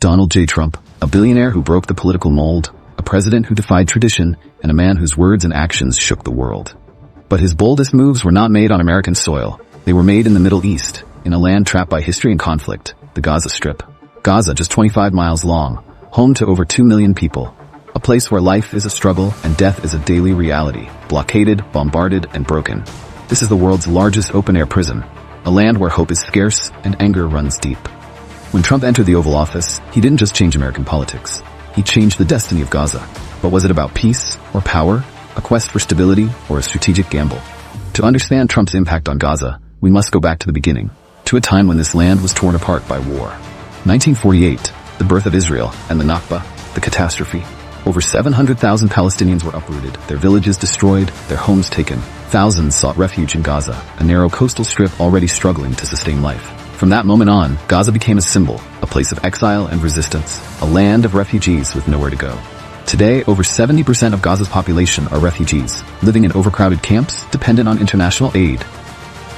Donald J. Trump, a billionaire who broke the political mold, a president who defied tradition, and a man whose words and actions shook the world. But his boldest moves were not made on American soil. They were made in the Middle East, in a land trapped by history and conflict, the Gaza Strip. Gaza, just 25 miles long, home to over 2 million people. A place where life is a struggle and death is a daily reality, blockaded, bombarded, and broken. This is the world's largest open-air prison, a land where hope is scarce and anger runs deep. When Trump entered the Oval Office, he didn't just change American politics. He changed the destiny of Gaza. But was it about peace or power, a quest for stability, or a strategic gamble? To understand Trump's impact on Gaza, we must go back to the beginning, to a time when this land was torn apart by war. 1948, the birth of Israel, and the Nakba, the catastrophe. Over 700,000 Palestinians were uprooted, their villages destroyed, their homes taken. Thousands sought refuge in Gaza, a narrow coastal strip already struggling to sustain life. From that moment on, Gaza became a symbol, a place of exile and resistance, a land of refugees with nowhere to go. Today, over 70% of Gaza's population are refugees, living in overcrowded camps, dependent on international aid,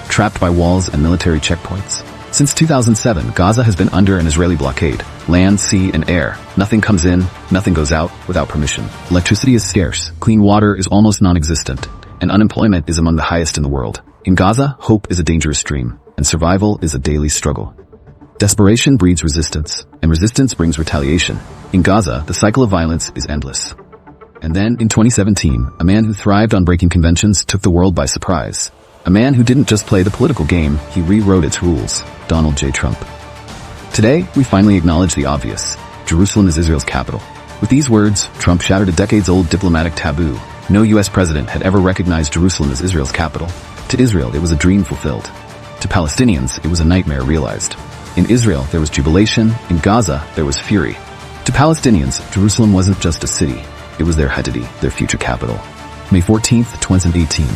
trapped by walls and military checkpoints. Since 2007, Gaza has been under an Israeli blockade. Land, sea, and air. Nothing comes in, nothing goes out without permission. Electricity is scarce, clean water is almost non-existent, and unemployment is among the highest in the world. In Gaza, hope is a dangerous dream, and survival is a daily struggle. Desperation breeds resistance, and resistance brings retaliation. In Gaza, the cycle of violence is endless. And then, in 2017, a man who thrived on breaking conventions took the world by surprise. A man who didn't just play the political game, he rewrote its rules. Donald J. Trump. Today, we finally acknowledge the obvious. Jerusalem is Israel's capital. With these words, Trump shattered a decades-old diplomatic taboo. No U.S. president had ever recognized Jerusalem as Israel's capital. To Israel, it was a dream fulfilled. To Palestinians, it was a nightmare realized. In Israel, there was jubilation. In Gaza, there was fury. To Palestinians, Jerusalem wasn't just a city. It was their Hadidi, their future capital. May 14th, 2018.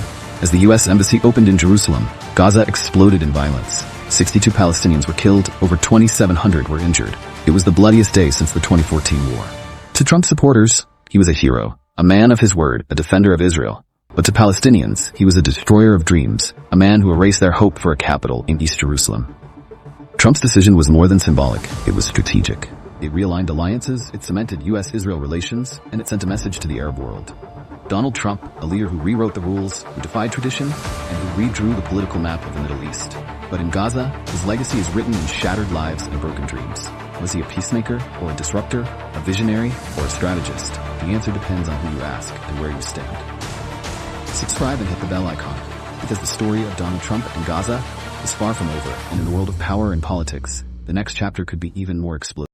As the U.S. Embassy opened in Jerusalem, Gaza exploded in violence. 62 Palestinians were killed, over 2,700 were injured. It was the bloodiest day since the 2014 war. To Trump supporters, he was a hero, a man of his word, a defender of Israel. But to Palestinians, he was a destroyer of dreams, a man who erased their hope for a capital in East Jerusalem. Trump's decision was more than symbolic, it was strategic. It realigned alliances, it cemented U.S.-Israel relations, and it sent a message to the Arab world. Donald Trump, a leader who rewrote the rules, who defied tradition, and who redrew the political map of the Middle East. But in Gaza, his legacy is written in shattered lives and broken dreams. Was he a peacemaker, or a disruptor, a visionary, or a strategist? The answer depends on who you ask and where you stand. Subscribe and hit the bell icon, because the story of Donald Trump and Gaza is far from over, and in the world of power and politics, the next chapter could be even more explosive.